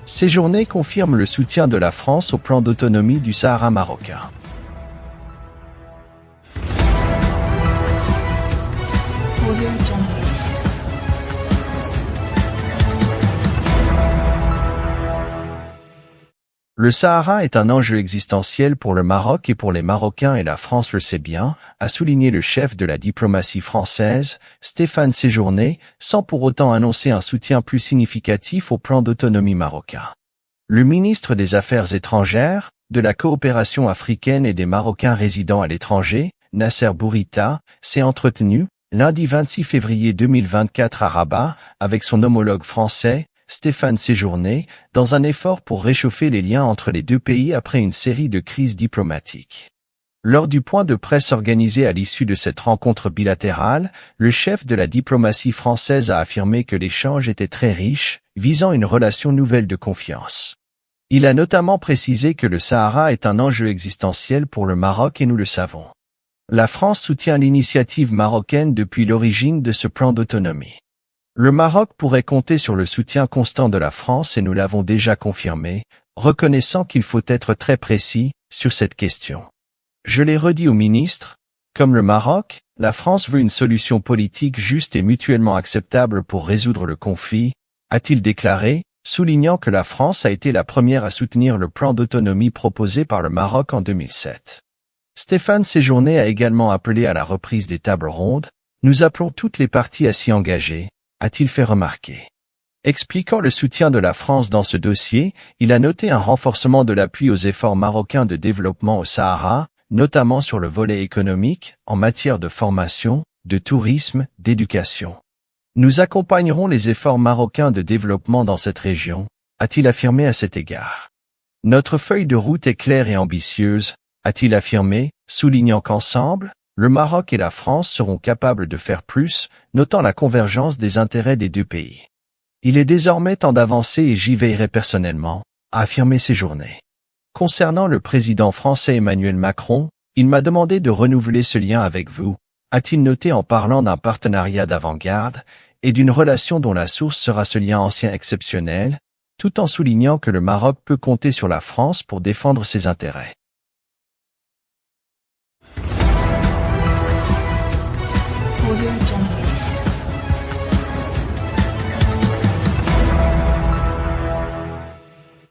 Séjourné confirme le soutien de la France au plan d'autonomie du Sahara marocain. Le Sahara est un enjeu existentiel pour le Maroc et pour les Marocains et la France le sait bien, a souligné le chef de la diplomatie française, Stéphane Séjourné, sans pour autant annoncer un soutien plus significatif au plan d'autonomie marocain. Le ministre des Affaires étrangères, de la coopération africaine et des Marocains résidant à l'étranger, Nasser Bourita, s'est entretenu, lundi 26 février 2024 à Rabat, avec son homologue français, Stéphane Séjourné, dans un effort pour réchauffer les liens entre les deux pays après une série de crises diplomatiques. Lors du point de presse organisé à l'issue de cette rencontre bilatérale, le chef de la diplomatie française a affirmé que l'échange était très riche, visant une relation nouvelle de confiance. Il a notamment précisé que le Sahara est un enjeu existentiel pour le Maroc et nous le savons. La France soutient l'initiative marocaine depuis l'origine de ce plan d'autonomie. Le Maroc pourrait compter sur le soutien constant de la France et nous l'avons déjà confirmé, reconnaissant qu'il faut être très précis sur cette question. Je l'ai redit au ministre, comme le Maroc, la France veut une solution politique juste et mutuellement acceptable pour résoudre le conflit, a-t-il déclaré, soulignant que la France a été la première à soutenir le plan d'autonomie proposé par le Maroc en 2007. Stéphane Séjourné a également appelé à la reprise des tables rondes, nous appelons toutes les parties à s'y engager, a-t-il fait remarquer. Expliquant le soutien de la France dans ce dossier, il a noté un renforcement de l'appui aux efforts marocains de développement au Sahara, notamment sur le volet économique, en matière de formation, de tourisme, d'éducation. Nous accompagnerons les efforts marocains de développement dans cette région, a-t-il affirmé à cet égard. Notre feuille de route est claire et ambitieuse, a-t-il affirmé, soulignant qu'ensemble, le Maroc et la France seront capables de faire plus, notant la convergence des intérêts des deux pays. Il est désormais temps d'avancer et j'y veillerai personnellement, a affirmé Séjourné. Concernant le président français Emmanuel Macron, il m'a demandé de renouveler ce lien avec vous, a-t-il noté en parlant d'un partenariat d'avant-garde et d'une relation dont la source sera ce lien ancien exceptionnel, tout en soulignant que le Maroc peut compter sur la France pour défendre ses intérêts. Audio